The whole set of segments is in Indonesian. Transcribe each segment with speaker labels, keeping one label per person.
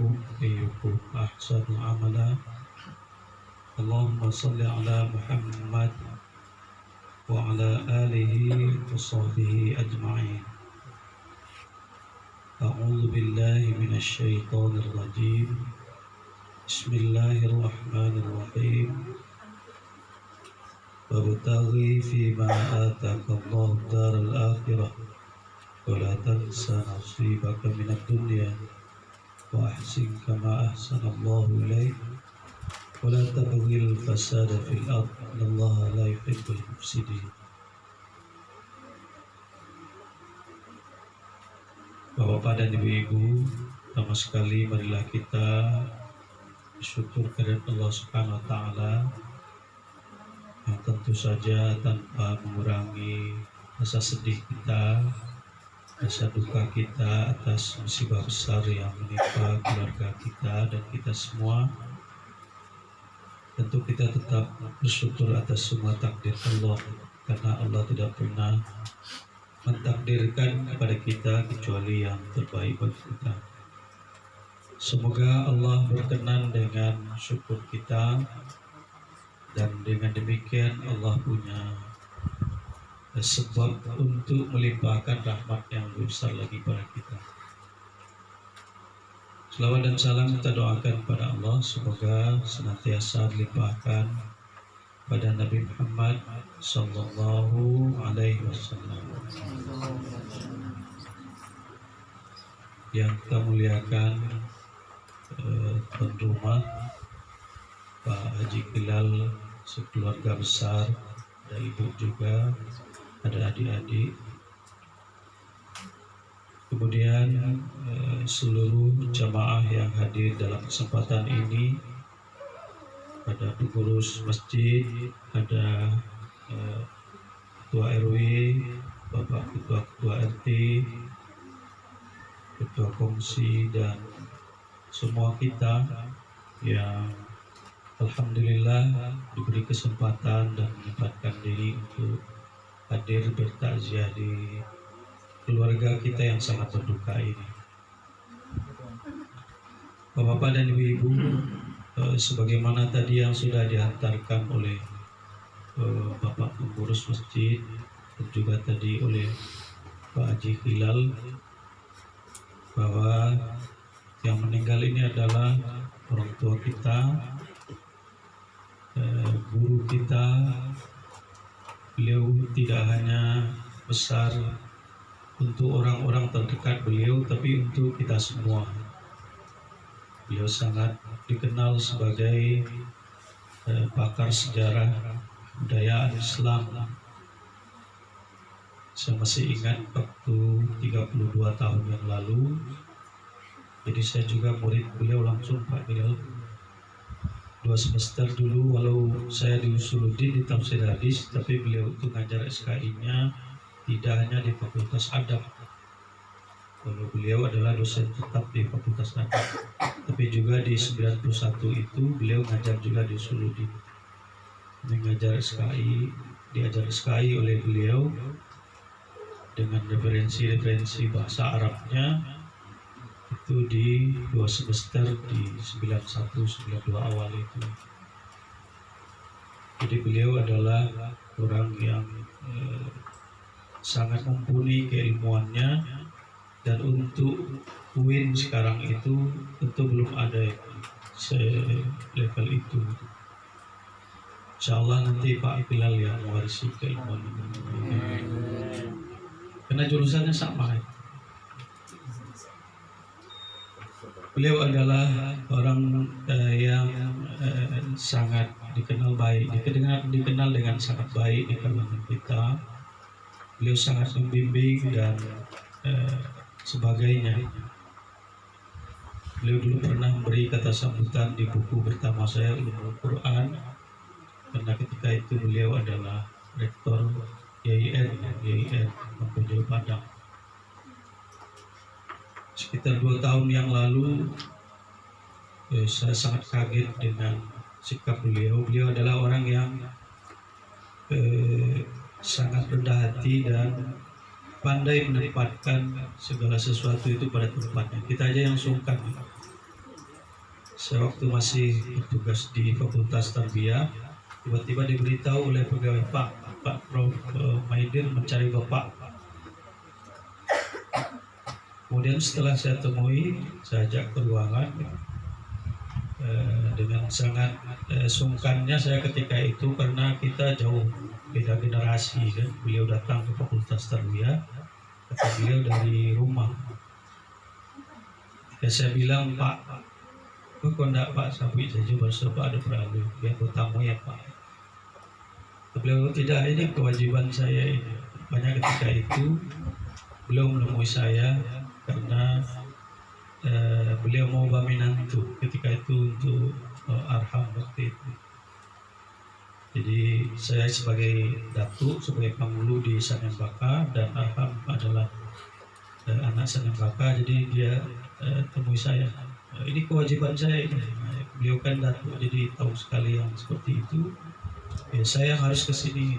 Speaker 1: minkum ayyukum ahsanu amala. Allahumma salli ala Muhammad wa ala alihi wa sahbihi ajma'in. A'udzu billahi minasy syaithanir rajim. Bismillahirrahmanirrahim. Wabtaghi fima ataka Allahu daral akhirah wa la tansa nasibaka minad dunya wa ahsin kama ahsana Allahu ilaik wa la tabghil fasada fil ard innallaha la yuhibbul mufsidin. Bapak dan ibu-ibu, pertama sekali marilah kita bersyukur kepada Allah Subhanahu wa taala yang tentu saja tanpa mengurangi rasa sedih kita, rasa duka kita atas musibah besar yang menimpa keluarga kita dan kita semua. Tentu kita tetap bersyukur atas semua takdir Allah, karena Allah tidak pernah mentakdirkan kepada kita kecuali yang terbaik bagi kita. Semoga Allah berkenan dengan syukur kita, dan dengan demikian Allah punya sebab untuk melimpahkan rahmat yang lebih besar lagi pada kita. Selawat dan salam kita doakan pada Allah, semoga senantiasa dilimpahkan pada Nabi Muhammad sallallahu alaihi wasallam. Yang kita muliakan tuan rumah Pak Haji Hilal, sekeluarga besar, ada ibu juga, ada adik-adik, kemudian seluruh jamaah yang hadir dalam kesempatan ini, ada pengurus masjid, ada ketua RW, bapak ketua RT, ketua kongsi, dan semua kita yang alhamdulillah diberi kesempatan dan menyempatkan diri untuk hadir bertakziah di keluarga kita yang sangat berduka ini. Bapak-bapak dan ibu-ibu, sebagaimana tadi yang sudah dihantarkan oleh Bapak pengurus masjid dan juga tadi oleh Pak Haji Hilal, bahwa yang meninggal ini adalah orang tua kita, guru kita. Beliau tidak hanya besar untuk orang-orang terdekat beliau, tapi untuk kita semua. Beliau sangat dikenal sebagai pakar sejarah budaya Islam. Saya masih ingat waktu 32 tahun yang lalu, jadi saya juga murid beliau langsung, Pak Hilal. 2 semester dulu, walau saya di Usuluddin di Tafsir Hadis, tapi beliau itu ngajar SKI-nya tidak hanya di Fakultas Adab. Walau beliau adalah dosen tetap di Fakultas Adab, tapi juga di 91 itu beliau ngajar juga di Usuluddin. Mengajar SKI, diajar SKI oleh beliau dengan referensi bahasa Arabnya itu di 2 semester di 91-92 awal itu. Jadi beliau adalah orang yang sangat mumpuni keilmuannya, dan untuk UIN sekarang itu tentu belum ada level itu. Insyaallah nanti Pak Hilal yang mewarisi keilmuan ini, karena jurusannya sama. Beliau adalah orang yang sangat dikenal baik, dikenal dengan sangat baik di kalangan kita. Beliau sangat membimbing dan sebagainya. Beliau dulu pernah memberi kata sambutan di buku pertama saya, Ulumul Quran, karena ketika itu beliau adalah rektor YIN Mempelai Padang. Sekitar 2 tahun yang lalu saya sangat kaget dengan sikap beliau. Beliau adalah orang yang sangat rendah hati dan pandai menempatkan segala sesuatu itu pada tempatnya. Kita aja yang sungkan. Saya waktu masih bertugas di Fakultas Tarbiyah, tiba-tiba diberitahu oleh pegawai, Pak Prof. Maidir mencari Bapak. Kemudian setelah saya temui, saya ajak ke ruangan. Dengan sangat sungkannya saya ketika itu, karena kita jauh beda generasi kan. Beliau datang ke Fakultas Tarbiyah, kata beliau dari rumah. Ya, saya bilang, Pak, kok enggak Pak, sampai saja bersama ada perlu, biar bertamu ya Pak. Beliau, tidak, ini kewajiban saya ini. Banyak ketika itu beliau menemui saya karena beliau mau baminantu ketika itu untuk arham waktu itu. Jadi saya sebagai datuk, sebagai pangulu di Sanembaka, dan arham adalah anak Sanembaka, jadi dia temui saya. Ini kewajiban saya ini. Beliau kan datuk, jadi tahu sekali yang seperti itu. Ya, saya harus ke sini.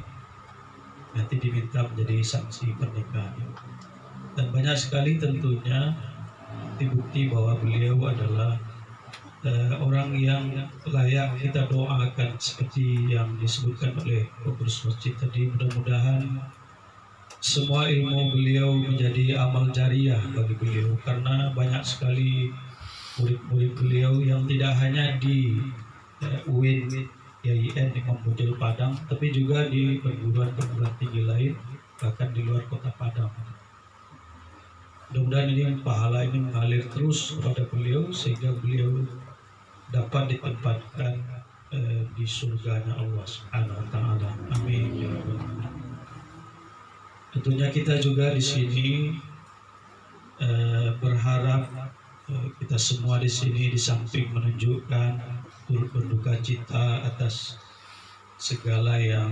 Speaker 1: Nanti diminta menjadi saksi pernikahan. Dan banyak sekali tentunya bukti bahwa beliau adalah orang yang layak kita doakan seperti yang disebutkan oleh pengurus masjid tadi. Mudah-mudahan semua ilmu beliau menjadi amal jariah bagi beliau, karena banyak sekali murid-murid beliau yang tidak hanya di UIN YIN di Mampujul Padang, tapi juga di perguruan-perguruan tinggi lain, bahkan di luar kota Padang. Mudah-mudahan ini pahala ini mengalir terus kepada beliau sehingga beliau dapat ditempatkan di surganya Allah Subhanahu wa taala. Amin. Tentunya kita juga di sini berharap kita semua di sini di samping menunjukkan turut berduka cita atas segala yang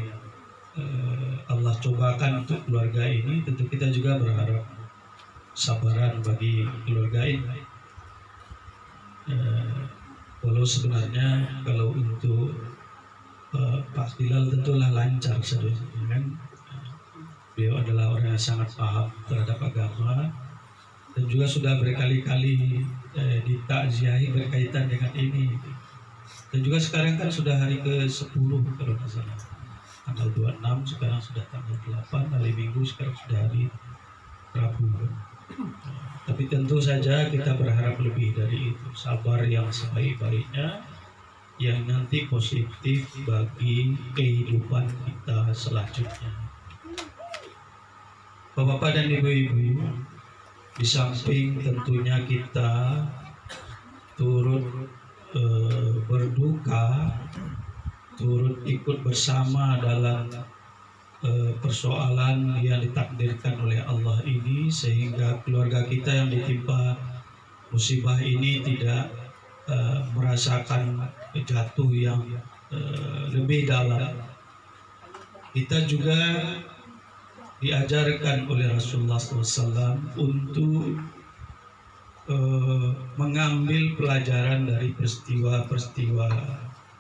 Speaker 1: Allah cobakan untuk keluarga ini, tentu kita juga berharap sabaran bagi keluarga ini. Walau sebenarnya kalau untuk Pak Bilal tentulah lancar saja, kan? Beliau adalah orang yang sangat paham terhadap agama dan juga sudah berkali-kali ditakziahi berkaitan dengan ini. Dan juga sekarang kan sudah hari ke-10 kalau tidak salah, tanggal 26, sekarang sudah tanggal 8, hari Minggu, sekarang sudah hari Rabu. Tapi tentu saja kita berharap lebih dari itu, sabar yang sebaik-baiknya, yang nanti positif bagi kehidupan kita selanjutnya. Bapak-bapak dan ibu-ibu, di samping tentunya kita turut berduka, turut ikut bersama dalam persoalan yang ditakdirkan oleh Allah ini, sehingga keluarga kita yang ditimpa musibah ini tidak merasakan jatuh yang lebih dalam. Kita juga diajarkan oleh Rasulullah SAW untuk mengambil pelajaran dari peristiwa-peristiwa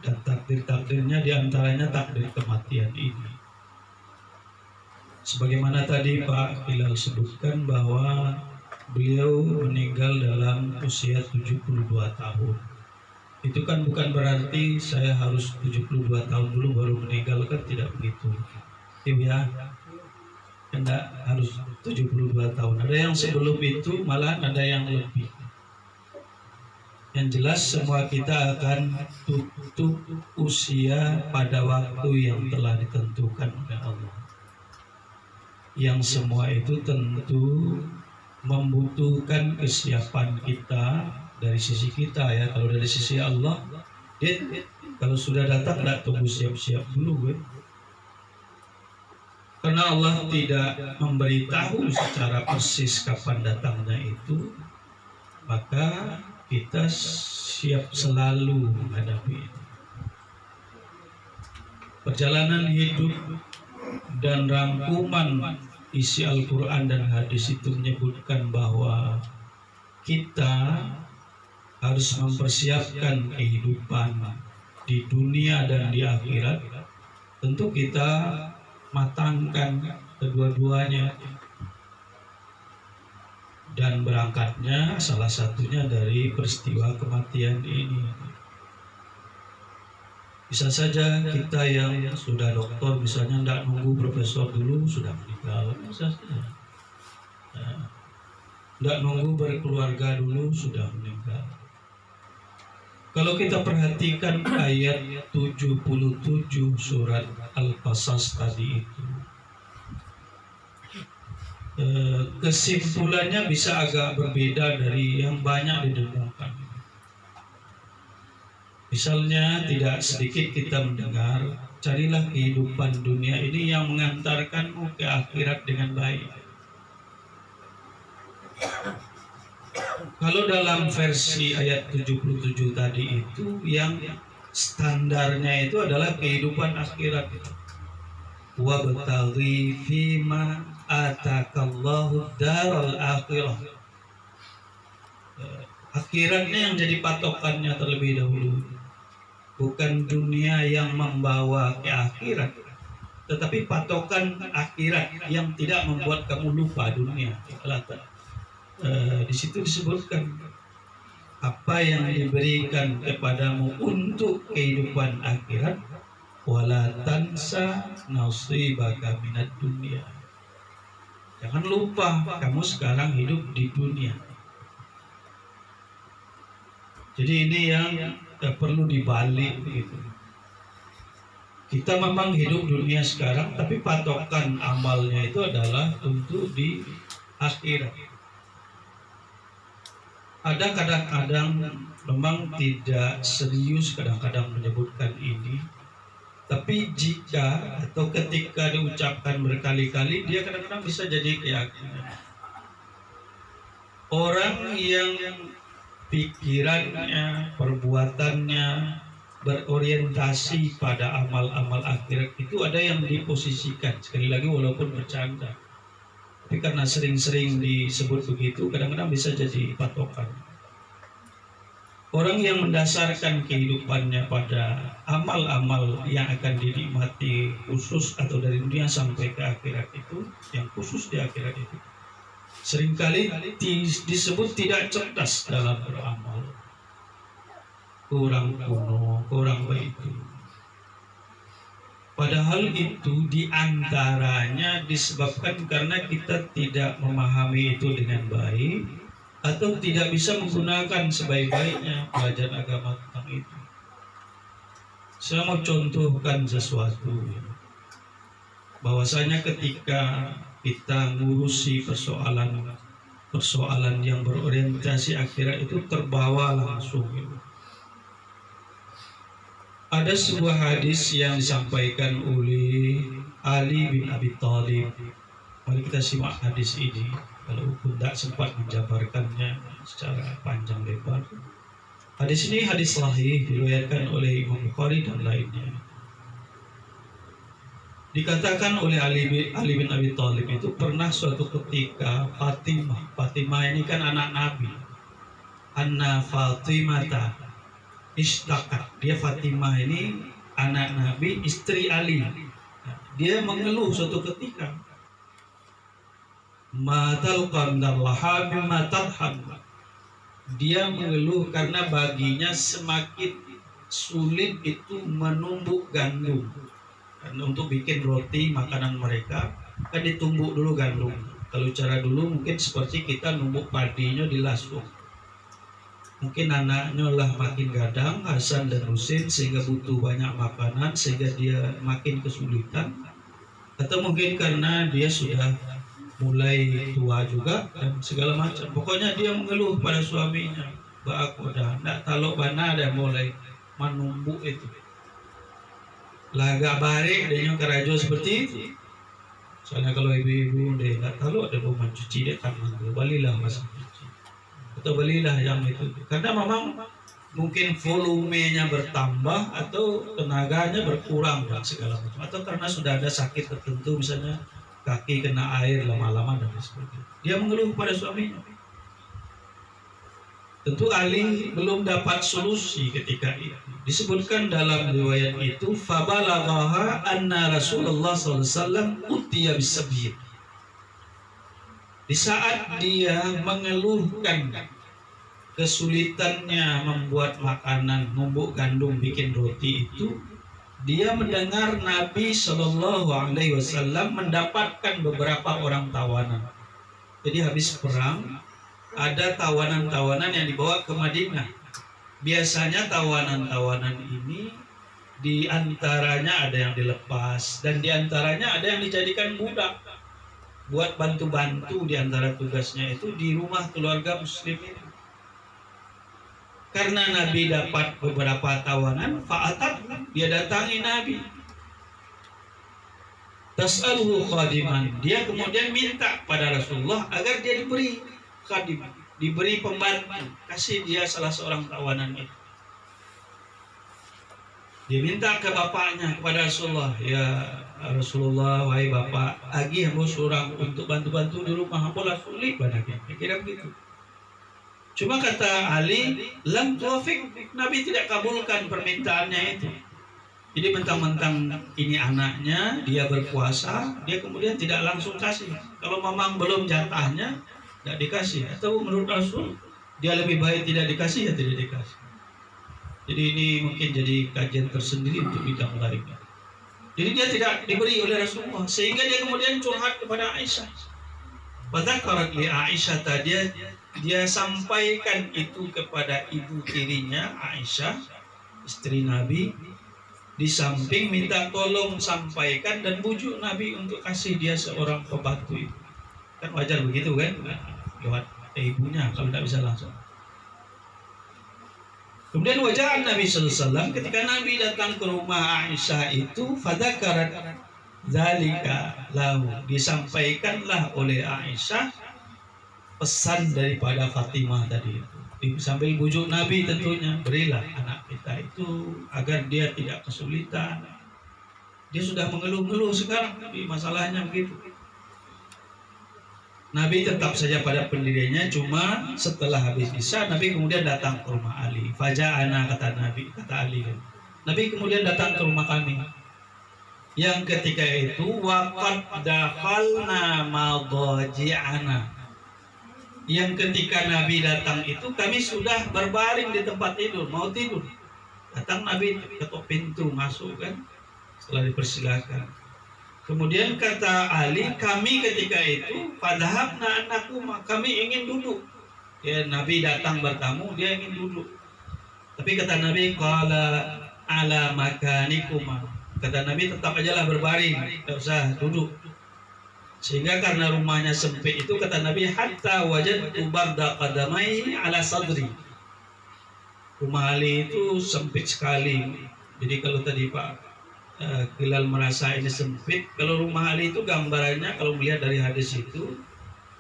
Speaker 1: dan takdir-takdirnya, diantaranya takdir kematian ini. Sebagaimana tadi Pak Bilal sebutkan bahwa beliau meninggal dalam usia 72 tahun. Itu kan bukan berarti saya harus 72 tahun dulu baru meninggal, kan tidak begitu. Ya, tidak harus 72 tahun. Ada yang sebelum itu, malah ada yang lebih. Yang jelas semua kita akan tutup usia pada waktu yang telah ditentukan oleh Allah. Yang semua itu tentu membutuhkan kesiapan kita dari sisi kita ya. Kalau dari sisi Allah, kalau sudah datang tidak tunggu siap-siap dulu. Karena Allah tidak memberitahu secara persis kapan datangnya itu, maka kita siap selalu menghadapi itu. Perjalanan hidup dan rangkuman isi Al-Quran dan hadis itu menyebutkan bahwa kita harus mempersiapkan kehidupan di dunia dan di akhirat. Tentu kita matangkan kedua-duanya, dan berangkatnya salah satunya dari peristiwa kematian ini. Bisa saja kita yang sudah doktor misalnya tidak nunggu profesor dulu sudah meninggal, bisa saja. Tidak nunggu berkeluarga dulu sudah meninggal. Kalau kita perhatikan ayat 77 surat Al-Qasas tadi itu, kesimpulannya bisa agak berbeda dari yang banyak didengungkan. Misalnya tidak sedikit kita mendengar, carilah kehidupan dunia ini yang mengantarkanmu ke akhirat dengan baik. Kalau dalam versi ayat 77 tadi itu, yang standarnya itu adalah kehidupan akhirat. Wabtaghi fima atakallahu daral akhirah. Akhiratnya yang jadi patokannya terlebih dahulu. Bukan dunia yang membawa ke akhirat, tetapi patokan akhirat yang tidak membuat kamu lupa dunia. Di situ disebutkan apa yang diberikan kepadamu untuk kehidupan akhirat, wala tansa nasibaka minad dunia. Jangan lupa kamu sekarang hidup di dunia. Jadi ini yang perlu dibalik gitu. Kita memang hidup dunia sekarang, tapi patokan amalnya itu adalah untuk di akhirat. Ada kadang-kadang memang tidak serius kadang-kadang menyebutkan ini, tapi jika atau ketika diucapkan berkali-kali, dia kadang-kadang bisa jadi keyakinan. Orang yang pikirannya, perbuatannya berorientasi pada amal-amal akhirat itu ada yang diposisikan, sekali lagi walaupun bercanda, tapi karena sering-sering disebut begitu kadang-kadang bisa jadi patokan. Orang yang mendasarkan kehidupannya pada amal-amal yang akan dinikmati khusus atau dari dunia sampai ke akhirat itu, yang khusus di akhirat itu, seringkali disebut tidak cerdas dalam beramal, kurang kuno, kurang baik. Padahal itu diantaranya disebabkan karena kita tidak memahami itu dengan baik atau tidak bisa menggunakan sebaik-baiknya pelajaran agama tentang itu. Saya mau contohkan sesuatu, bahwasanya ketika kita ngurusi persoalan yang berorientasi akhirat itu terbawa langsung. Ada sebuah hadis yang disampaikan oleh Ali bin Abi Thalib. Mari kita simak hadis ini, walaupun tidak sempat menjabarkannya secara panjang lebar. Hadis ini hadis sahih, diriwayatkan oleh Imam Bukhari dan lainnya. Dikatakan oleh Ali bin Abi Thalib itu pernah suatu ketika Fatimah ini kan anak Nabi, Anna Fatimata istaqat, dia Fatimah ini anak Nabi, istri Ali. Dia mengeluh suatu ketika, matalqam darlaha bima tarham. Dia mengeluh karena baginya semakin sulit itu menumbuk gandum. Karena untuk bikin roti makanan mereka kan ditumbuk dulu gandum. Kalau cara dulu mungkin seperti kita numbuk padinya di lasuk. Mungkin anaknya lah makin gadang, Hasan dan Husin, sehingga butuh banyak makanan sehingga dia makin kesulitan. Atau mungkin karena dia sudah mulai tua juga dan segala macam. Pokoknya dia mengeluh pada suaminya, "Ba aku dah ndak talok bana ada mulai menumbuk itu." Lagak balik dia kerajo seperti itu. Soalnya kalau ibu-ibu dia nggak tahu ada mau mencuci dia tangan, balilah masuk cuci atau balilah yang itu, karena memang mungkin volumenya bertambah atau tenaganya berkurang dan segala macam, atau karena sudah ada sakit tertentu, misalnya kaki kena air lama-lama dan sebagainya. Dia mengeluh pada suaminya. Tentu Ali belum dapat solusi ketika itu. Disebutkan dalam riwayat itu, fabalaghaha anna Rasulullah SAW utiya bisabir. Di saat dia mengeluhkan kesulitannya membuat makanan, numbuk gandum, bikin roti itu, Dia mendengar Nabi Shallallahu Alaihi Wasallam mendapatkan beberapa orang tawanan. Jadi habis perang ada tawanan-tawanan yang dibawa ke Madinah. Biasanya tawanan-tawanan ini diantaranya ada yang dilepas dan diantaranya ada yang dijadikan budak buat bantu-bantu. Diantara tugasnya itu di rumah keluarga muslimin. Karena Nabi dapat beberapa tawanan, fa'atat, dia datangi Nabi. Tas'aluhu khadiman, dia kemudian minta pada Rasulullah agar dia diberi khadim, diberi pembantu, kasih dia salah seorang tawanan itu. Dia minta ke bapaknya, kepada Rasulullah, ya Rasulullah, wahai bapak, agi hamba seorang untuk bantu-bantu di rumah, hamba sulit banaknya. Kira begitu. Cuma kata Ali, lam tuafik, Nabi tidak kabulkan permintaannya itu. Jadi mentang-mentang ini anaknya, dia berpuasa, dia kemudian tidak langsung kasih. Kalau memang belum jatahnya, tidak dikasih. Atau menurut Rasul, dia lebih baik tidak dikasih ya tidak dikasih. Jadi ini mungkin jadi kajian tersendiri untuk bidang lain. Jadi dia tidak diberi oleh Rasulullah, sehingga dia kemudian curhat kepada Aisyah. Pada li Aisyah tadi dia sampaikan itu kepada ibu tirinya Aisyah, istri Nabi, di samping minta tolong sampaikan dan bujuk Nabi untuk kasih dia seorang pembantu itu. Kan wajar begitu kan? Lewat ibunya kalau tidak bisa langsung. Kemudian wajah Nabi SAW ketika Nabi datang ke rumah Aisyah itu, fadzakarat zalika lahu, disampaikanlah oleh Aisyah pesan daripada Fatimah tadi itu. Sambil bujuk Nabi tentunya, berilah anak kita itu agar dia tidak kesulitan. Dia sudah mengeluh-ngeluh sekarang, tapi masalahnya begitu. Nabi tetap saja pada pendiriannya, cuma setelah habis isya Nabi kemudian datang ke rumah Ali. Faja'ana, kata Nabi, kata Ali. Nabi kemudian datang ke rumah kami. Yang ketika itu waqad dakhalna madaji'ana. Yang ketika Nabi datang itu kami sudah berbaring di tempat tidur, mau tidur. Datang Nabi ketok pintu masuk kan, setelah dipersilakan. Kemudian kata Ali, kami ketika itu padahapna anakku, kami ingin duduk. Ya, Nabi datang bertamu, dia ingin duduk. Tapi kata Nabi, qala ala makanikuma. Kata Nabi, tetap ajalah berbaring, tidak usah duduk. Sehingga karena rumahnya sempit itu, kata Nabi, hatta wajadtu barda qadamai ala sadri. Rumah Ali itu sempit sekali. Jadi kalau tadi Pak Bilal merasa ini sempit, kalau rumah Ali itu gambarannya kalau melihat dari hadis itu,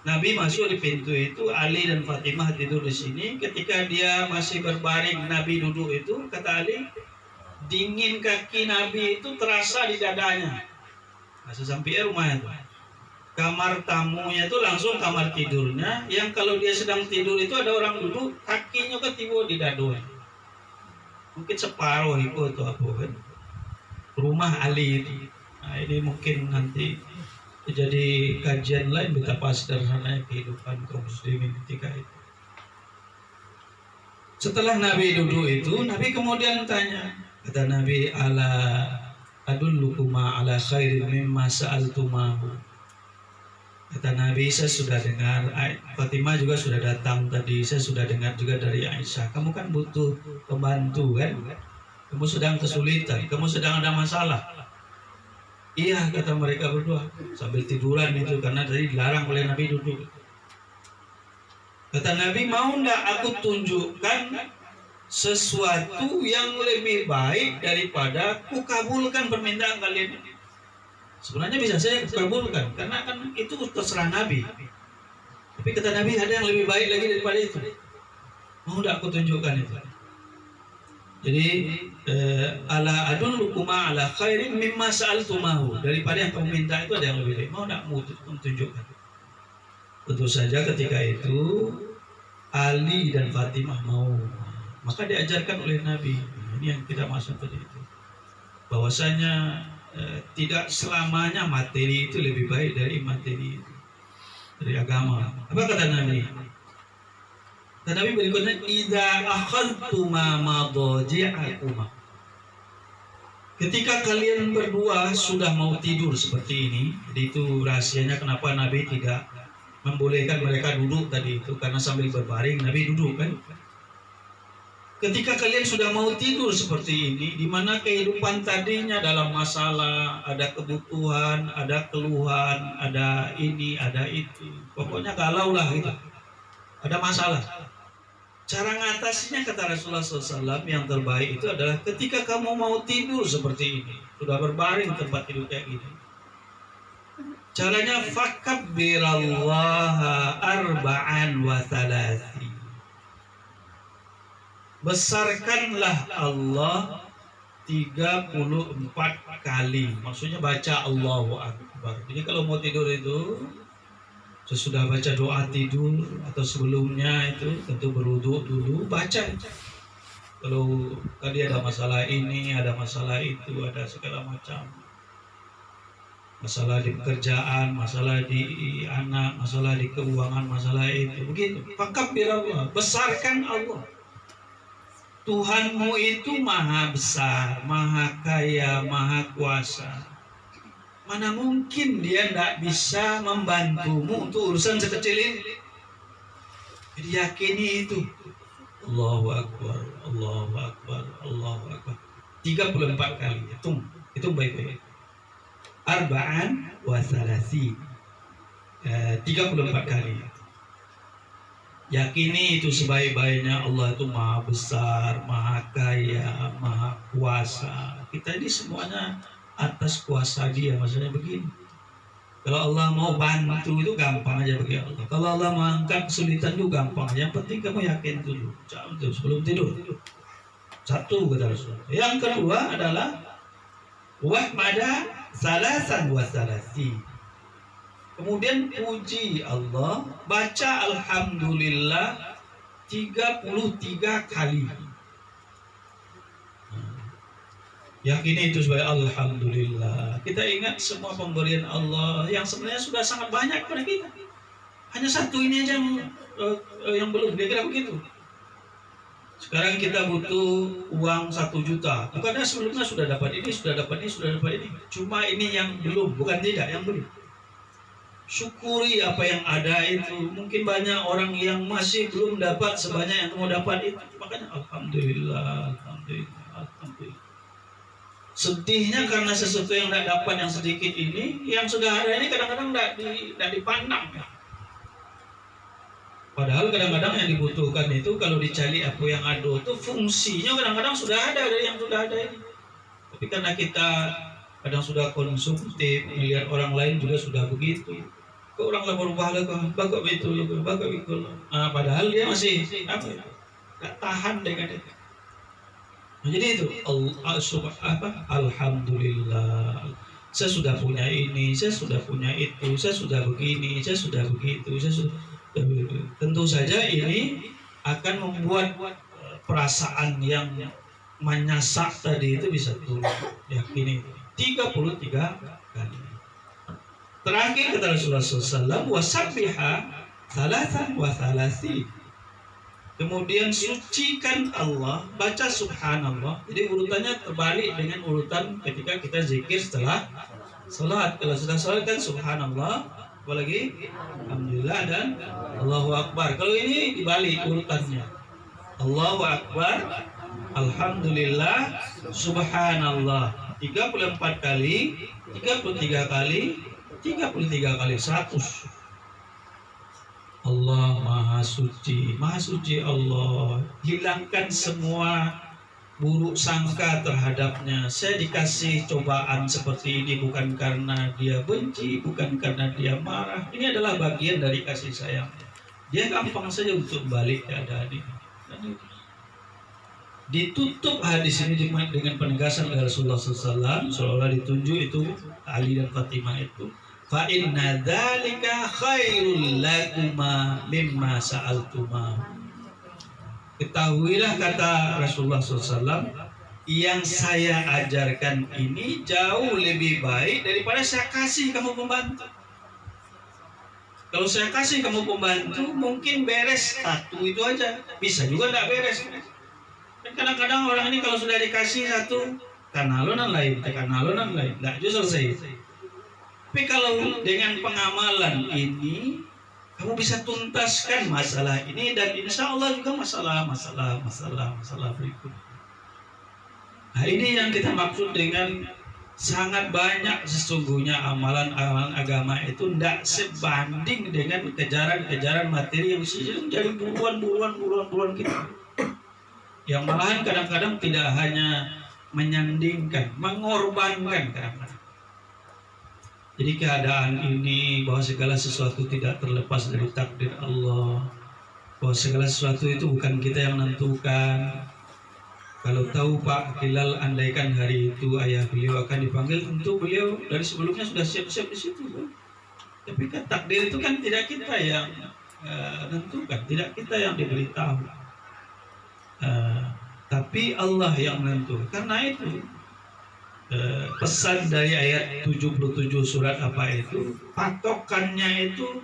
Speaker 1: Nabi masuk di pintu itu, Ali dan Fatimah tidur di sini. Ketika dia masih berbaring, Nabi duduk itu, kata Ali, dingin kaki Nabi itu terasa di dadanya. Nah, sesampai rumahnya itu, kamar tamunya itu langsung kamar tidurnya, yang kalau dia sedang tidur itu ada orang duduk, kakinya ketiba di dadonya. Mungkin separuh itu atau apa kan, rumah Ali itu. Nah, ini mungkin nanti jadi kajian lain betapa sederhananya kehidupan kaum muslimin ketika itu. Setelah Nabi duduk itu, Nabi kemudian tanya, kata Nabi, ala adullukuma ala khairin mimma sa'altumahu. Kata Nabi, saya sudah dengar, Fatimah juga sudah datang tadi, saya sudah dengar juga dari Aisyah, kamu kan butuh pembantu kan? Kamu sedang kesulitan, kamu sedang ada masalah. Iya, kata mereka berdua sambil tiduran itu, karena tadi dilarang oleh Nabi duduk. Kata Nabi, mau ndak aku tunjukkan sesuatu yang lebih baik daripada ku kabulkan permintaan kalian ini? Sebenarnya bisa saya kabulkan, karena kan itu terserah Nabi. Tapi kata Nabi, ada yang lebih baik lagi daripada itu. Mau ndak aku tunjukkan itu? Jadi ala adullukuma ala khairin mimma sa'altumahu, daripada yang kamu minta itu ada yang lebih baik. Mau ndak tunjukkan? Tentu saja ketika itu Ali dan Fatimah mau, maka diajarkan oleh Nabi. Ini yang kita maksud tadi itu, bahwasanya tidak selamanya materi itu lebih baik dari materi itu, dari agama. Apa kata Nabi? Kata Nabi berikutnya, idza akhadtuma madaji'akuma, Ketika kalian berdua sudah mau tidur seperti ini, jadi itu rahasianya kenapa Nabi tidak membolehkan mereka duduk tadi itu, karena sambil berbaring Nabi duduk kan. Ketika kalian sudah mau tidur seperti ini, di mana kehidupan tadinya dalam masalah, ada kebutuhan, ada keluhan, ada ini, ada itu, pokoknya galau lah gitu, ada masalah. Cara ngatasinya kata Rasulullah SAW yang terbaik itu adalah ketika kamu mau tidur seperti ini, sudah berbaring tempat tidur kayak gini. Caranya fakabbirallaha arba'an wa thalathi. Besarkanlah Allah 34 kali. Maksudnya baca Allahu Akbar. Jadi kalau mau tidur itu sesudah baca doa tidur atau sebelumnya itu tentu berwudu dulu, baca. Kalau tadi ada masalah ini, ada masalah itu, ada segala macam. Masalah di pekerjaan, masalah di anak, masalah di keuangan, masalah itu. Begitu. Fakabbirallah, besarkan Allah. Tuhanmu itu maha besar, maha kaya, maha kuasa. Mana mungkin dia tidak bisa membantumu untuk urusan sekecil ini. Jadi yakini itu. Allahu Akbar, Allahu Akbar, Allahu Akbar. 34 kali. Itu baik-baik. Arba'an wa thalasi. 34 kali. Yakini itu sebaik-baiknya Allah itu maha besar, maha kaya, maha kuasa. Kita ini semuanya atas kuasa Dia. Maksudnya begini, kalau Allah mau bantu itu gampang aja bagi Allah. Kalau Allah mau angkat kesulitan itu gampang. Yang penting kamu yakin dulu, sebelum tidur. Satu kata Rasulullah. Yang kedua adalah wahmada salasan wa salasi. Kemudian puji Allah, baca Alhamdulillah 33 kali. Yakini itu sebagai Alhamdulillah. Kita ingat semua pemberian Allah yang sebenarnya sudah sangat banyak pada kita. Hanya satu ini aja yang belum, kira-kira begitu. Sekarang kita butuh uang 1 juta. Bukannya sebelumnya sudah dapat ini, sudah dapat ini, sudah dapat ini. Cuma ini yang belum, bukan tidak, yang belum. Syukuri apa yang ada itu. Mungkin banyak orang yang masih belum dapat sebanyak yang kamu dapat itu. Makanya Alhamdulillah, Alhamdulillah, Alhamdulillah. Sedihnya karena sesuatu yang tidak dapat yang sedikit ini, yang sudah ada ini kadang-kadang tidak dipandang. Padahal kadang-kadang yang dibutuhkan itu kalau dicari apa yang ada itu fungsinya kadang-kadang sudah ada dari yang sudah ada ini. Tapi karena kita kadang sudah konsumtif, melihat orang lain juga sudah begitu. Kok orang lah berubah lah, bakal itu, bakal itu. Nah, padahal dia masih apa? Tak tahan dengan itu. Nah, jadi itu Alhamdulillah. Saya sudah punya ini, saya sudah punya itu, saya sudah begini, saya sudah begitu, saya sudah. Tentu saja ini akan membuat perasaan yang menyasak tadi itu bisa turun. Yakini 33 kali. Terakhir kata Rasulullah SAW, wasabbiha thalathan wa thalathi. Kemudian sucikan Allah, baca subhanallah. Jadi urutannya terbalik dengan urutan ketika kita zikir setelah salat. Kalau sudah salat kan subhanallah, apalagi alhamdulillah dan Allahu Akbar. Kalau ini dibalik urutannya. Allahu Akbar, alhamdulillah, subhanallah. 34 kali, 33 kali, 33 kali 100. Allah Maha Suci Allah. Hilangkan semua buruk sangka terhadapnya. Saya dikasih cobaan seperti ini bukan karena dia benci, bukan karena dia marah. Ini adalah bagian dari kasih sayang. Dia gampang saja untuk balik keadaan ini. Ditutup hadis ini dengan penegasan oleh Rasulullah SAW, seolah ditunjuk itu Ali dan Fatimah itu. Fa inna dzalika khairul lakuma mimma sa'altuma. Ketahuilah kata Rasulullah SAW, yang saya ajarkan ini jauh lebih baik daripada saya kasih kamu pembantu. Kalau saya kasih kamu pembantu mungkin beres satu itu aja, bisa juga tidak beres. Dan kadang-kadang orang ini kalau sudah dikasih satu kanalonan lain, kanalonan lain, nggak juga selesai. Tapi kalau dengan pengamalan ini kamu bisa tuntaskan masalah ini, dan insya Allah juga masalah berikutnya. Nah, ini yang kita maksud dengan sangat banyak. Sesungguhnya amalan-amalan agama itu tidak sebanding dengan kejaran-kejaran materi yang jadi buruan kita. Yang malahan kadang-kadang tidak hanya menyandingkan, mengorbankan kadang-kadang. Jadi keadaan ini bahwa segala sesuatu tidak terlepas dari takdir Allah, bahwa segala sesuatu itu bukan kita yang menentukan. Kalau tahu Pak Hilal, andaikan hari itu ayah beliau akan dipanggil, tentu beliau dari sebelumnya sudah siap-siap di situ. Tapi kan takdir itu kan tidak kita yang menentukan, tidak kita yang diberitahu. Tapi Allah yang menentukan. Karena itu pesan dari ayat 77 surat apa itu, patokannya itu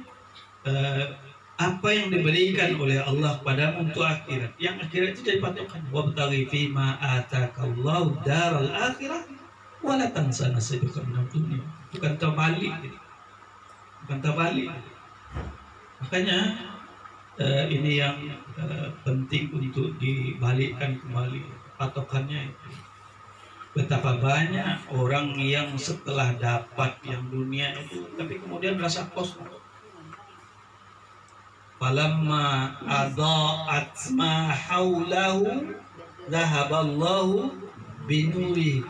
Speaker 1: apa yang diberikan oleh Allah padamu untuk akhirat. Yang akhirat itu jadi patokan. Wabtaghi fima atakallahu daral akhirah wa la tansa nasibaka minad dunya. Bukan terbalik gitu. Bukan terbalik. Makanya ini yang penting untuk dibalikkan kembali patokannya itu. Betapa banyak orang yang setelah dapat yang dunia itu tapi kemudian merasa kosong. Falamma adaa'at ma haulahu dhahaballahu binuri.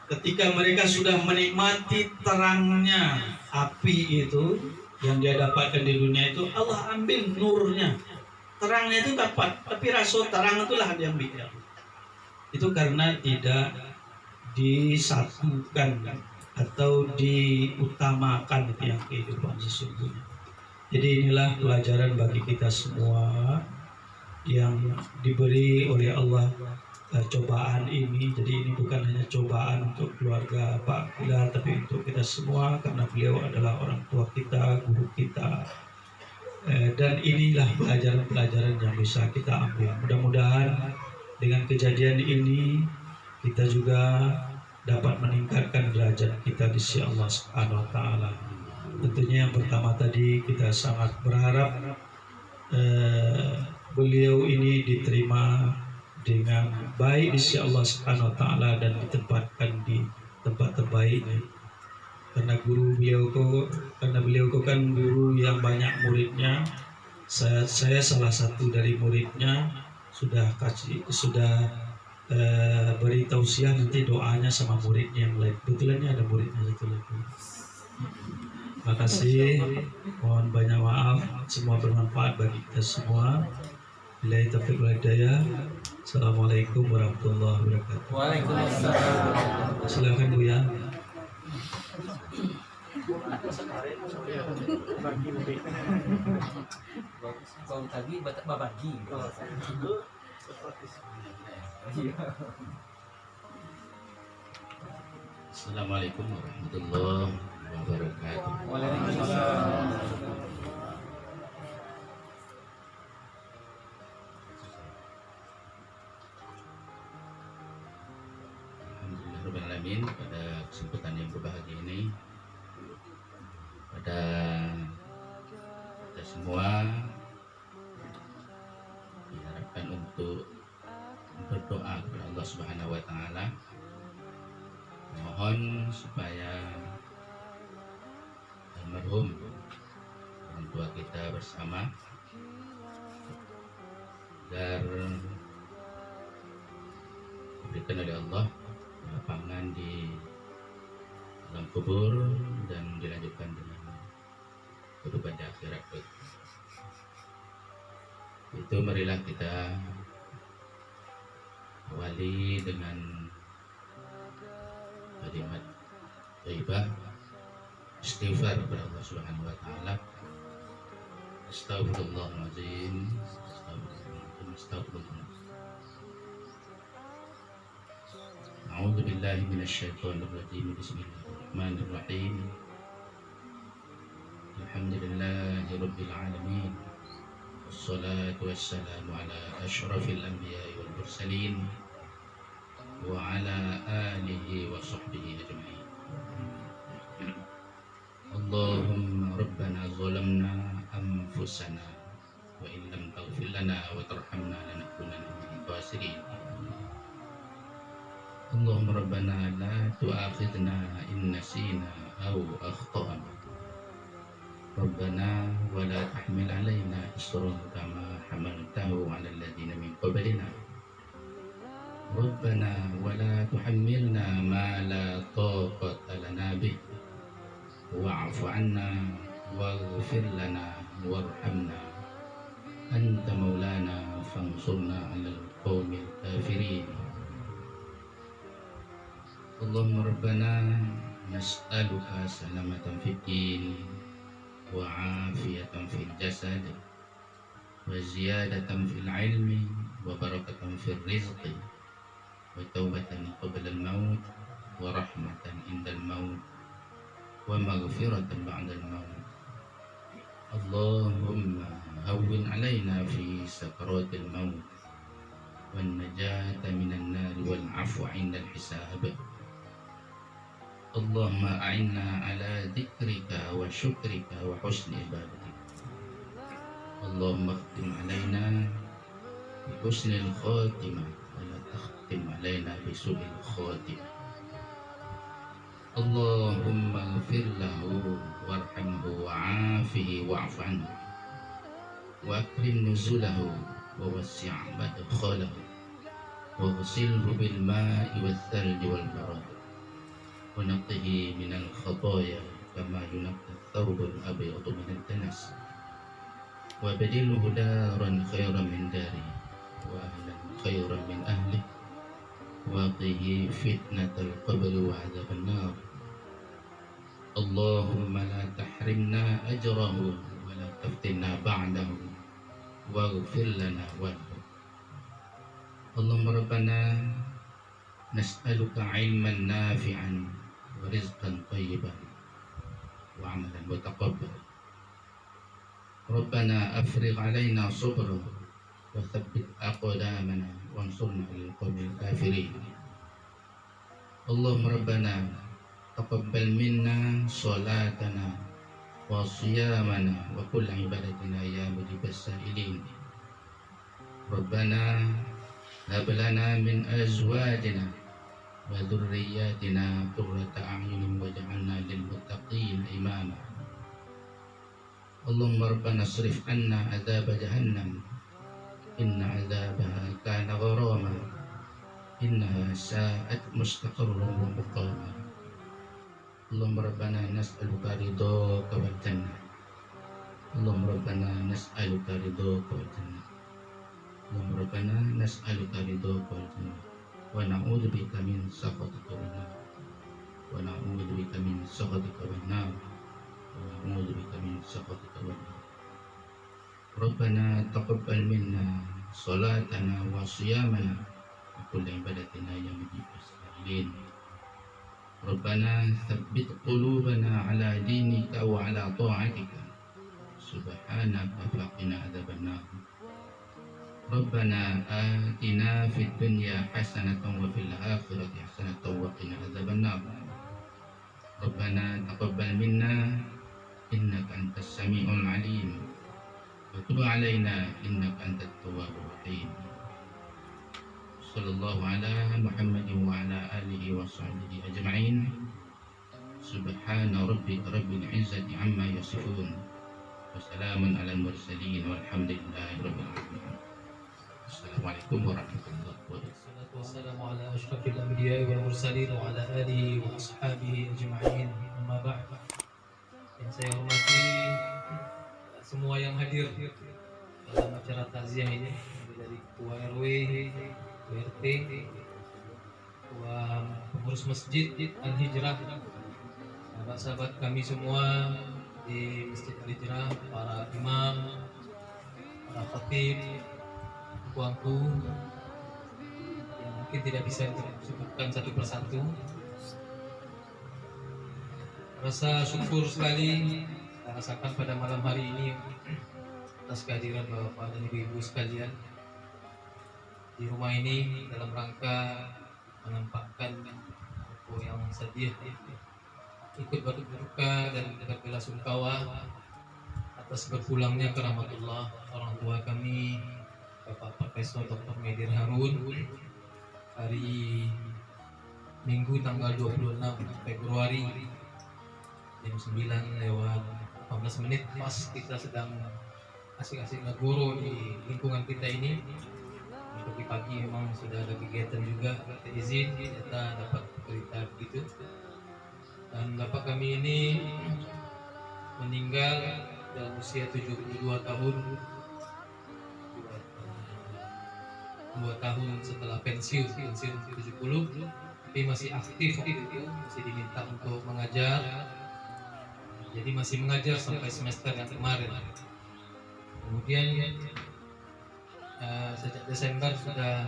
Speaker 1: Ketika mereka sudah menikmati terangnya api itu yang dia dapatkan di dunia itu, Allah ambil nurnya. Terangnya itu dapat, tapi rasa terang itulah dia ambil. Itu karena tidak disatukan atau diutamakan itu yang kehidupan sesungguhnya. Jadi inilah pelajaran bagi kita semua yang diberi oleh Allah cobaan ini. Jadi ini bukan hanya cobaan untuk keluarga Pak Hilal, tapi untuk kita semua karena beliau adalah orang tua kita, guru kita. Dan inilah pelajaran-pelajaran yang bisa kita ambil. Mudah-mudahan dengan kejadian ini kita juga dapat meningkatkan derajat kita di sisi Allah Subhanahu wa taala. Tentunya yang pertama tadi kita sangat berharap beliau ini diterima dengan baik di sisi Allah Subhanahu wa taala dan ditempatkan di tempat terbaik. Karena beliau kan guru yang banyak muridnya. Saya salah satu dari muridnya, sudah beri tausiah nanti doanya sama muridnya yang lain. Kebetulan ada muridnya satu lagi. Terima kasih, mohon banyak maaf, semua bermanfaat bagi kita semua. Billahi taufiq wal hidayah. Assalamualaikum warahmatullahi wabarakatuh. Waalaikumsalam. Silakan Bu ya.
Speaker 2: Kalau tadi babagi.
Speaker 3: Assalamualaikum warahmatullahi wabarakatuh.
Speaker 2: Waalaikumsalam.
Speaker 3: Alhamdulillahirrahmanirrahim. Pada kesempatan yang berbahagia ini, pada kita semua diharapkan untuk berdoa kepada Allah Subhanahu wa taala, mohon supaya almarhum orang tua kita bersama agar diberikan oleh Allah lapangan di dalam kubur dan dilanjutkan dengan kehidupan di akhirat. Itu marilah kita awali dengan kalimat thayyibah istighfar kepada Allah Subhanahu wa taala. Astagfirullahaladzim, astagfirullah. A'udzu billahi minasyaitonir rajim. Bismillahirrahmanirrahim. Alhamdulillahi rabbil alamin. Wassalatu wassalamu ala asyrafil anbiya'i wal mursalin wa ala أنفسنا وإن لم تغفر لنا وترحمنا لنكونن من الخاسرين. اللهم ربنا لا تؤاخذنا إن نسينا أو أخطأنا. ربنا ولا تحمل علينا إصرا كما حملته على الذين من قبلنا. ربنا ولا تحملنا ما لا طاقة لنا به واعف عنا واغفر لنا وارحمنا أنت مولانا فانصرنا على القوم الكافرين. اللهم ربنا نسألك سلامة في الدين وعافية في الجسد وزيادة في العلم وبركة في الرزق وتوبة قبل الموت ورحمة عند الموت ومغفرة بعد الموت. اللهم هون علينا في سكرات الموت والنجاة من النار والعفو عند الحساب. اللهم أعنا على ذكرك وشكرك وحسن عبادتك. اللهم اختم علينا بحسن الخاتمة ولا تختم علينا بسوء الخاتمة. اللهم اغفر له وارحمه وعافه واعف عنه وأكرم نزله ووسع مدخله واغسله بالماء والثلج والبرد ونقه من الخطايا كما ينقى الثوب الأبيض من الدنس وبدله دارا خيرا من داره وأهلا خيرا من أهله وقه فتنة القبر وعذاب النار. اللهم لا تحرمنا أجره ولا تفتنا بعده واغفر لنا وله. اللهم ربنا نسألك علما نافعا ورزقا طيبا وعملا متقبلا. ربنا أفرغ علينا صبرا وثبت أقدامنا وانصرنا على القوم الكافرين. اللهم ربنا تقبل منا صلاتنا وصيامنا وكل عبادتنا يا مجيب السائلين. ربنا هب لنا من أزواجنا وذرياتنا قرة أعين واجعلنا للمتقين إماما. اللهم ربنا اصرف عنا عذاب جهنم إن عذابها كان غراما إنها ساءت مستقرا ومقاما. اللهم ربنا نسألك رضاك والجنة. اللهم ربنا نسألك رضاك والجنة. اللهم ربنا نسألك رضاك والجنة ونعوذ بك من سخطك والنار ونعوذ بك من سخطك والنار ونعوذ بك من سخطك والنار. ربنا تقبل منا صلاتنا وصيامنا وكل عبادتنا يا مجيب السائلين. ربنا ثبت قلوبنا على دينك وعلى طاعتك سبحانك فقنا عذاب النار. ربنا آتنا في الدنيا حسنة وفي الآخرة حسنة وقنا عذاب النار. ربنا تقبل منا إنك أنت السميع العليم وتب علينا إنك أنت التواب الرحيم. صلى الله على محمد وعلى آله وصحبه أجمعين. سبحان ربك رب العزة عما يصفون وسلام على المرسلين والحمد لله رب العالمين. Assalamualaikum warahmatullahi wabarakatuh.
Speaker 4: Wassalamu ala asyrafil anbiya'i wal mursalin wa ala alihi wa ashabihi ajma'in. Amma ba'd. Yang saya hormati semua yang hadir dalam acara takziah ini, dari Ketua RW, Ketua RT, Ketua Pengurus Masjid Al-Hijrah, sahabat-sahabat kami semua di Masjid Al-Hijrah, para imam, para khatib, tuanku yang mungkin tidak bisa disebutkan satu persatu. Rasa syukur sekali kita rasakan pada malam hari ini atas kehadiran Bapak dan Ibu-ibu sekalian di rumah ini dalam rangka menampakkan yang sedih, ikut berduka dan berbela sungkawa atas berpulangnya ke rahmatullah orang tua kami Bapak Profesor Dr. Medir Harun hari Minggu tanggal 26 Februari jam 9:18 pas kita sedang asik-asik ngeguru di lingkungan kita ini. Pagi-pagi memang sudah ada kegiatan juga, kita izin kita dapat berita begitu. Dan bapak kami ini meninggal dalam usia 72 tahun, 2 tahun setelah pensiun 70, tapi masih aktif waktu itu, masih diminta untuk mengajar. Jadi masih mengajar sampai semester yang kemarin. Kemudian sejak Desember sudah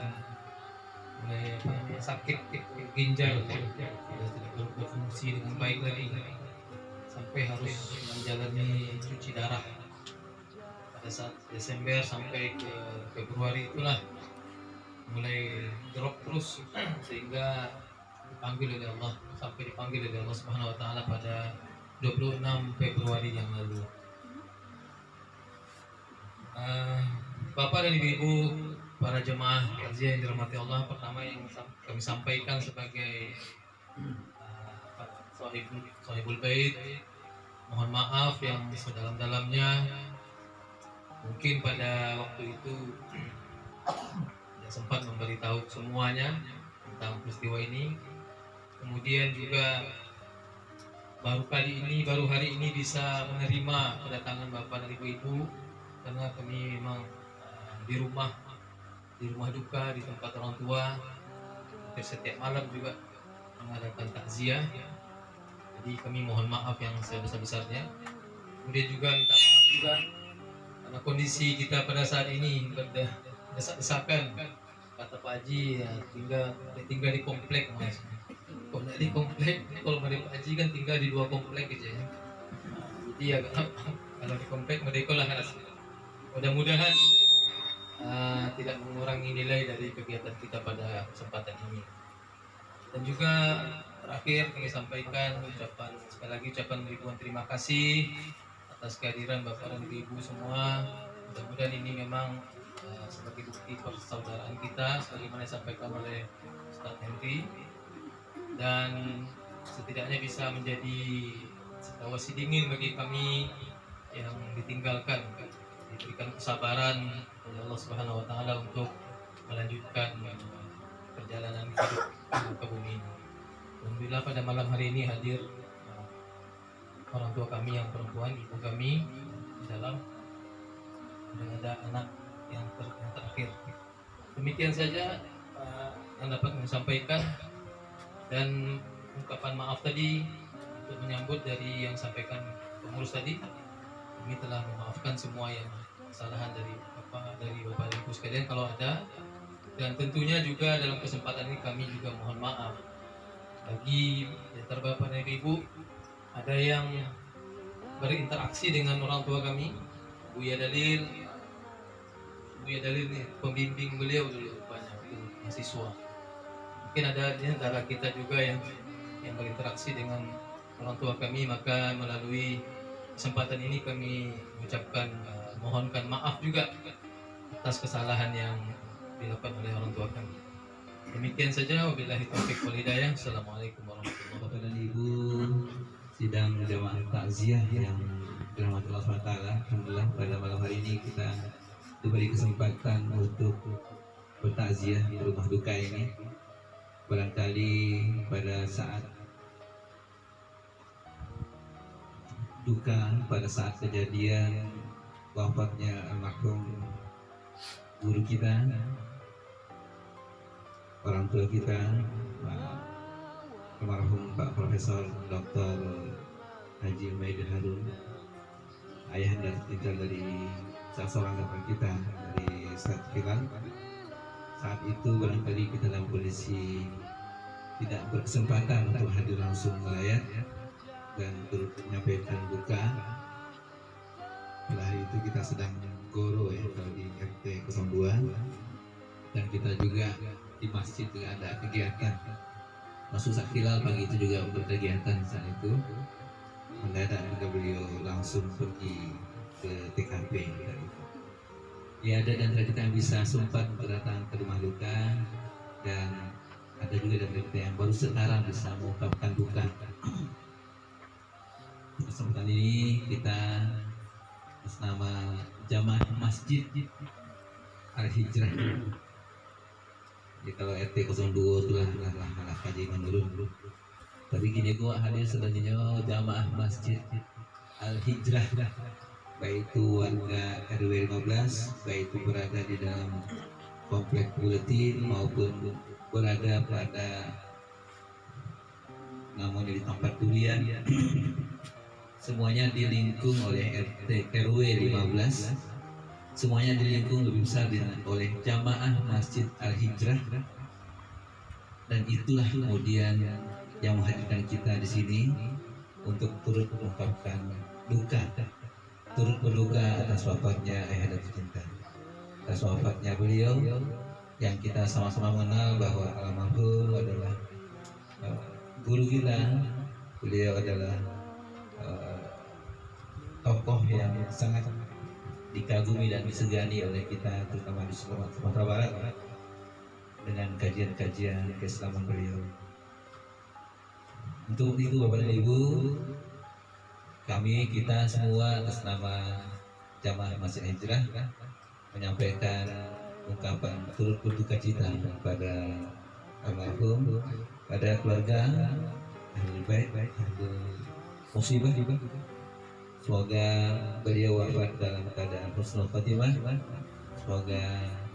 Speaker 4: mulai sakit ginjal, sudah tidak berfungsi dengan baik lagi, sampai harus menjalani cuci darah pada saat Desember sampai ke Februari itulah mulai drop terus sehingga dipanggil oleh Allah, sampai dipanggil oleh Allah Subhanahu wa taala pada 26 Februari yang lalu. Bapak dan Ibu, para jemaah takziah yang dirahmati Allah, pertama yang kami sampaikan sebagai Sahibul Bait, mohon maaf yang sedalam-dalamnya. Mungkin pada waktu itu tidak sempat memberitahu semuanya tentang peristiwa ini. Kemudian juga baru hari ini bisa menerima kedatangan Bapak dan Ibu-ibu, karena kami memang di rumah duka di tempat orang tua hampir setiap malam juga mengadakan takziah. Jadi kami mohon maaf yang sebesar-besarnya. Kemudian juga minta maaf juga karena kondisi kita pada saat ini berdesak-desakan. Kata Pak Haji ya, tinggal di komplek mas. Kalau di komplek, kalau dari Pak Haji kan tinggal di 2 komplek aja ya. Jadi ya kalau di komplek mereka lah kan. Mudah-mudahan tidak mengurangi nilai dari kegiatan kita pada kesempatan ini. Dan juga terakhir kami sampaikan sekali lagi ucapan ribuan terima kasih atas kehadiran Bapak dan Ibu semua. Mudah-mudahan ini memang sebagai bukti persaudaraan kita sebagaimana disampaikan oleh Ustaz Henry, dan setidaknya bisa menjadi situasi dingin bagi kami yang ditinggalkan, diberikan kesabaran oleh Allah Subhanahu wa taala untuk melanjutkan perjalanan hidup ke bumi ini. Alhamdulillah pada malam hari ini hadir orang tua kami yang perempuan, ibu kami di dalam, dan ada anak yang terakhir. Demikian saja yang dapat kami sampaikan, dan ungkapan maaf tadi untuk menyambut dari yang sampaikan pengurus tadi. Kami telah memaafkan semua yang kesalahan dari Bapak dan Ibu sekalian kalau ada, dan tentunya juga dalam kesempatan ini kami juga mohon maaf bagi antara Bapak dan Ibu ada yang berinteraksi dengan orang tua kami. Buya Dalil nih pembimbing beliau dulu banyak itu mahasiswa. Mungkin ada di antara kita juga yang berinteraksi dengan orang tua kami, maka melalui kesempatan ini kami mengucapkan mohonkan maaf juga atas kesalahan yang dilakukan oleh orang tua kami. Demikian saja, wabillahi taufiq wal hidayah. Assalamualaikum warahmatullahi wabarakatuh.
Speaker 5: Bapak dan Ibu sidang jamaah takziah yang dirahmati Allah SWT. Alhamdulillah pada malam hari ini kita diberi kesempatan untuk bertakziah di rumah duka ini. Barangkali pada saat duka, pada saat kejadian wafatnya almarhum guru kita, orang tua kita, almarhum Pak Profesor Dr. Haji Medir Harun, ayahanda tertinggal dari salah seorang kawan kita dari Ustaz Hilal. Saat itu barangkali kita dalam kondisi tidak berkesempatan untuk hadir langsung melayat dan turut menyampaikan duka. Pada hari itu kita sedang goro ya, kalau di RT 02, dan kita juga di masjid juga ada kegiatan. Masuk Ustaz Hilal pagi itu juga berkegiatan saat itu. Mendadak juga beliau langsung pergi ke TKP. Ya, ada di antara kita yang bisa sempat berdatang ke rumah duka, dan ada juga dari kita yang baru sekarang bisa mengungkapkan duka. Kesempatan ini kita atas nama Jamaah Masjid Al-Hijrah. Jadi kalau RT 02 itulah malah kaji menurun. Tapi gini gua hadir selanjutnya Jamaah Masjid Al-Hijrah, baik itu warga RW 15, baik itu berada di dalam komplek buletin maupun berada pada namanya di tempat durian. Semuanya dilingkung oleh RT RW 15, semuanya dilingkung lebih besar oleh Jamaah Masjid Al-Hijrah, dan itulah kemudian yang menghadirkan kita di sini untuk turut mengungkapkan duka, turut berduka atas wafatnya ayahanda tercinta, atas wafatnya beliau yang kita sama-sama mengenal bahwa almarhum adalah guru kita. Beliau adalah tokoh yang sangat dikagumi dan disegani oleh kita, terutama di Sumatera Barat, dengan kajian-kajian keislaman beliau. Untuk itu Bapak dan Ibu, kita semua atas nama Jamaah Masjid Hijrah menyampaikan ungkapan turut berduka cita kepada almarhum, pada keluarga, ahli bait, ahli musibah juga. Semoga beliau wafat dalam keadaan husnul khatimah. Semoga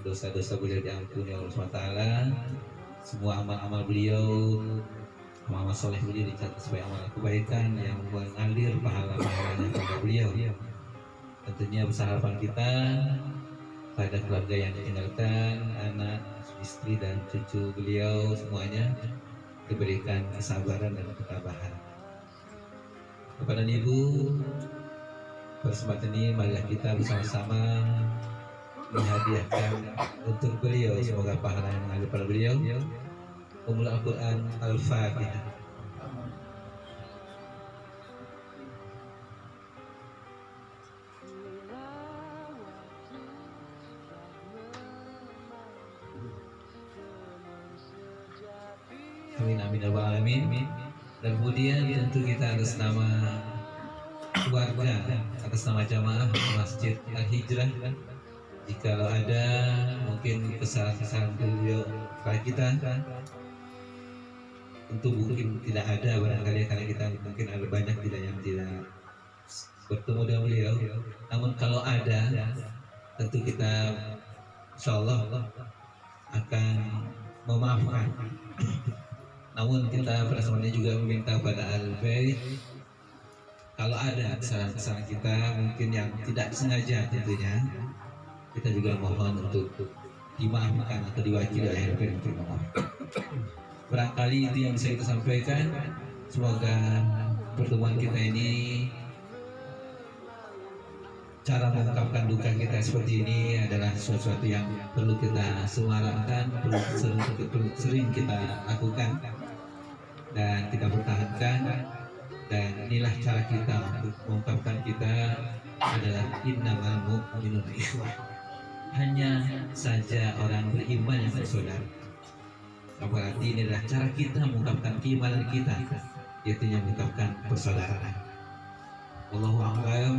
Speaker 5: dosa-dosa beliau diampuni oleh Allah SWT. Semua amal-amal beliau, amal soleh beliau dicatat sebagai amal kebaikan yang mengalir pahala-pahalanya kepada beliau. Tentunya besar harapan kita pada keluarga yang ditinggalkan, anak, istri dan cucu beliau semuanya diberikan kesabaran dan ketabahan. Bapak dan Ibu, kesempatan ini marilah kita bersama-sama menghadiahkan untuk beliau, semoga pahala yang mengalir pada beliau. Pemula Al-Quran Al-Fatihah. Amin amin ya rabbal alamin. Dan kemudian tentu kita atas nama keluarga, atas nama Jamaah Masjid Al-Hijrah, jika ada mungkin kesalahan-kesalahan beliau pada kita, tentu mungkin tidak ada barangkali karena kita mungkin ada banyak yang tidak bertemu dengan beliau. Namun kalau ada, tentu kita insyaallah akan memaafkan. Namun kita pada saat ini juga meminta pada Al-Bait, kalau ada kesalahan-kesalahan kita mungkin yang tidak sengaja, tentunya kita juga mohon untuk dimaafkan atau diwakili oleh Al-Bait untuk maaf. Barangkali itu yang bisa kita sampaikan. Semoga pertemuan kita ini, cara mengungkapkan duka kita seperti ini adalah sesuatu yang perlu kita semarakkan, perlu sering kita lakukan dan kita pertahankan. Dan inilah cara kita untuk mengungkapkan kita adalah innamal mu'minuna ikhwah, hanya saja orang beriman yang bersaudara. Berarti ini adalah cara kita mengungkapkan keimanan kita, yaitu mengungkapkan persaudaraan. Wallahu a'lam.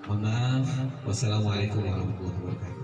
Speaker 5: Mohon maaf. Wassalamualaikum warahmatullahi wabarakatuh.